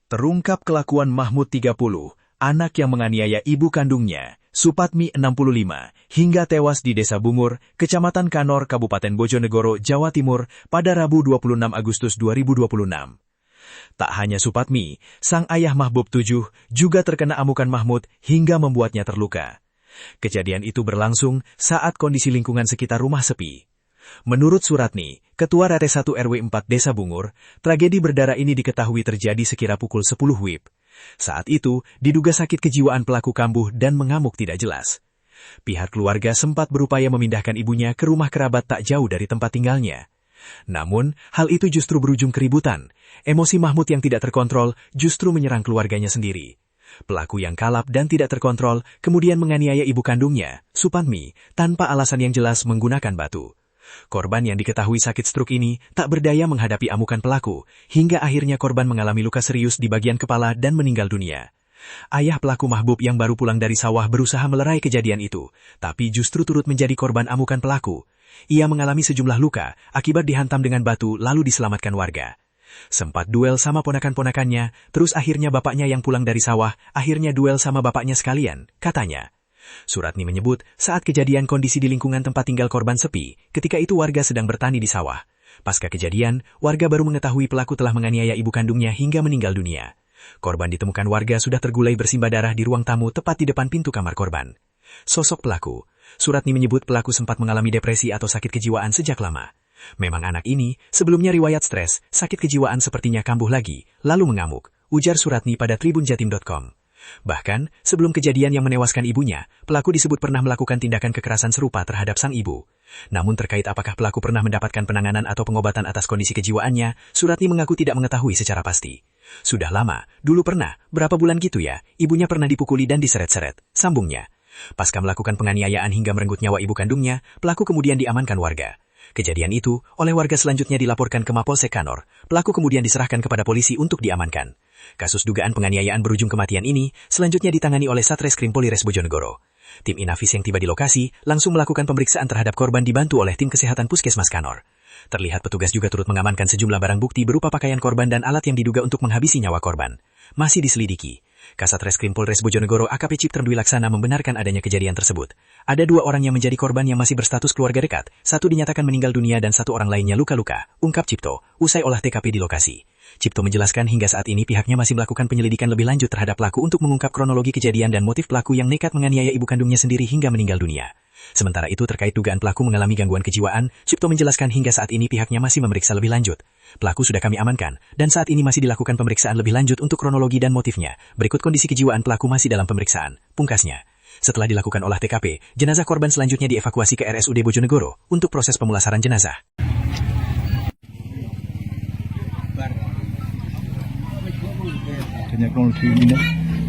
Terungkap kelakuan Mahmud 30, anak yang menganiaya ibu kandungnya, Supatmi 65, hingga tewas di Desa Bungur, Kecamatan Kanor, Kabupaten Bojonegoro, Jawa Timur, pada Rabu 26 Agustus 2026. Tak hanya Supatmi, sang ayah Mahbub 7 juga terkena amukan Mahmud hingga membuatnya terluka. Kejadian itu berlangsung saat kondisi lingkungan sekitar rumah sepi. Menurut Suratni, Ketua RT 1 RW 4 Desa Bungur, tragedi berdarah ini diketahui terjadi sekira pukul 10 WIB. Saat itu, diduga sakit kejiwaan pelaku kambuh dan mengamuk tidak jelas. Pihak keluarga sempat berupaya memindahkan ibunya ke rumah kerabat tak jauh dari tempat tinggalnya. Namun, hal itu justru berujung keributan. Emosi Mahmud yang tidak terkontrol justru menyerang keluarganya sendiri. Pelaku yang kalap dan tidak terkontrol kemudian menganiaya ibu kandungnya, Supatmi, tanpa alasan yang jelas menggunakan batu. Korban yang diketahui sakit stroke ini tak berdaya menghadapi amukan pelaku, hingga akhirnya korban mengalami luka serius di bagian kepala dan meninggal dunia. Ayah pelaku Mahbub yang baru pulang dari sawah berusaha melerai kejadian itu, tapi justru turut menjadi korban amukan pelaku. Ia mengalami sejumlah luka akibat dihantam dengan batu lalu diselamatkan warga. Sempat duel sama ponakan-ponakannya, terus akhirnya bapaknya yang pulang dari sawah, akhirnya duel sama bapaknya sekalian, katanya. Suratni menyebut, saat kejadian kondisi di lingkungan tempat tinggal korban sepi, ketika itu warga sedang bertani di sawah. Pasca kejadian, warga baru mengetahui pelaku telah menganiaya ibu kandungnya hingga meninggal dunia. Korban ditemukan warga sudah tergulai bersimbah darah di ruang tamu tepat di depan pintu kamar korban. Sosok pelaku, Suratni menyebut pelaku sempat mengalami depresi atau sakit kejiwaan sejak lama. Memang anak ini, sebelumnya riwayat stres, sakit kejiwaan sepertinya kambuh lagi, lalu mengamuk, ujar Suratni pada tribunjatim.com. Bahkan, sebelum kejadian yang menewaskan ibunya, pelaku disebut pernah melakukan tindakan kekerasan serupa terhadap sang ibu. Namun terkait apakah pelaku pernah mendapatkan penanganan atau pengobatan atas kondisi kejiwaannya, Suratni mengaku tidak mengetahui secara pasti. Sudah lama, dulu pernah, berapa bulan gitu ya, ibunya pernah dipukuli dan diseret-seret, sambungnya. Pasca melakukan penganiayaan hingga merenggut nyawa ibu kandungnya, pelaku kemudian diamankan warga. Kejadian itu, oleh warga selanjutnya dilaporkan ke Mapolsek Kanor. Pelaku kemudian diserahkan kepada polisi untuk diamankan. Kasus dugaan penganiayaan berujung kematian ini selanjutnya ditangani oleh Satreskrim Polres Bojonegoro. Tim Inafis yang tiba di lokasi langsung melakukan pemeriksaan terhadap korban dibantu oleh tim kesehatan Puskesmas Kanor. Terlihat petugas juga turut mengamankan sejumlah barang bukti berupa pakaian korban dan alat yang diduga untuk menghabisi nyawa korban. Masih diselidiki. Kasat Reskrim Polres Bojonegoro AKP Cipter Dwi Laksana membenarkan adanya kejadian tersebut. Ada 2 orang yang menjadi korban yang masih berstatus keluarga dekat, 1 dinyatakan meninggal dunia dan 1 orang lainnya luka-luka, ungkap Cipto, usai olah TKP di lokasi. Cipto menjelaskan hingga saat ini pihaknya masih melakukan penyelidikan lebih lanjut terhadap pelaku untuk mengungkap kronologi kejadian dan motif pelaku yang nekat menganiaya ibu kandungnya sendiri hingga meninggal dunia. Sementara itu terkait dugaan pelaku mengalami gangguan kejiwaan, Cipto menjelaskan hingga saat ini pihaknya masih memeriksa lebih lanjut. Pelaku sudah kami amankan, dan saat ini masih dilakukan pemeriksaan lebih lanjut untuk kronologi dan motifnya. Berikut kondisi kejiwaan pelaku masih dalam pemeriksaan, pungkasnya. Setelah dilakukan olah TKP, jenazah korban selanjutnya dievakuasi ke RSUD Bojonegoro untuk proses pemulasaran jenazah.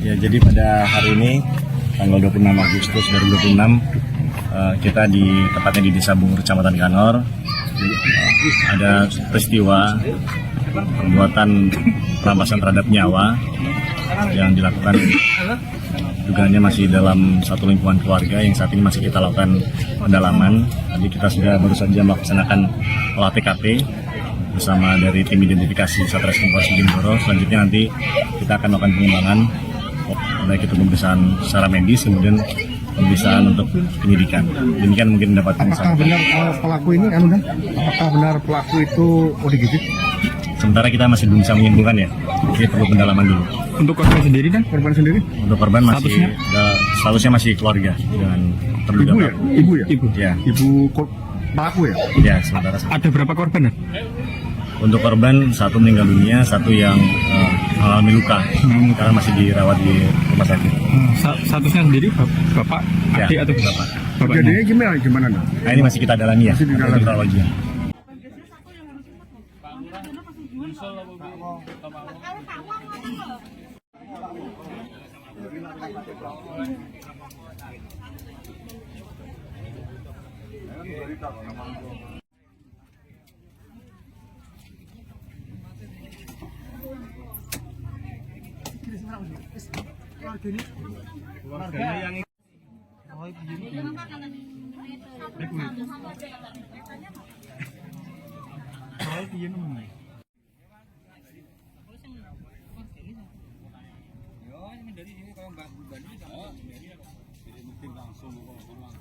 Ya, jadi pada hari ini, tanggal 26 Agustus 2026, kita tepatnya di Desa Bungur, Kecamatan Kanor, ada peristiwa perbuatan perampasan terhadap nyawa yang dilakukan, dugaannya masih dalam satu lingkungan keluarga yang saat ini masih kita lakukan pendalaman. Tadi kita sudah baru saja melaksanakan olah TKP bersama dari tim identifikasi Satreskrim Polres Bojonegoro. Selanjutnya nanti kita akan melakukan pengembangan, baik itu pemeriksaan secara medis, kemudian pemeriksaan untuk penyidikan. Demikian mungkin mendapatkan. Apakah benar pelaku ini, apakah benar pelaku itu ODGJ? Sementara kita masih belum bisa menyimpulkan ya, jadi perlu pendalaman dulu. Untuk korban sendiri kan? Korban sendiri? Untuk korban masih statusnya masih keluarga dengan terduga. Ibu ya? Ibu ya? Ibu. Ya. Ibu pelaku ya? Ya, sementara. Ada berapa korban? Untuk korban 1 meninggal dunia, 1 yang mengalami luka karena masih dirawat di rumah sakit. Statusnya sendiri bapak, adik atau bapak? Bapaknya gimana? Nah, ini masih kita dalami ya. Masih didalami. Keluarganya yang dari sini kalau Mbak Bani sama Mary jadi mungkin langsung pulang.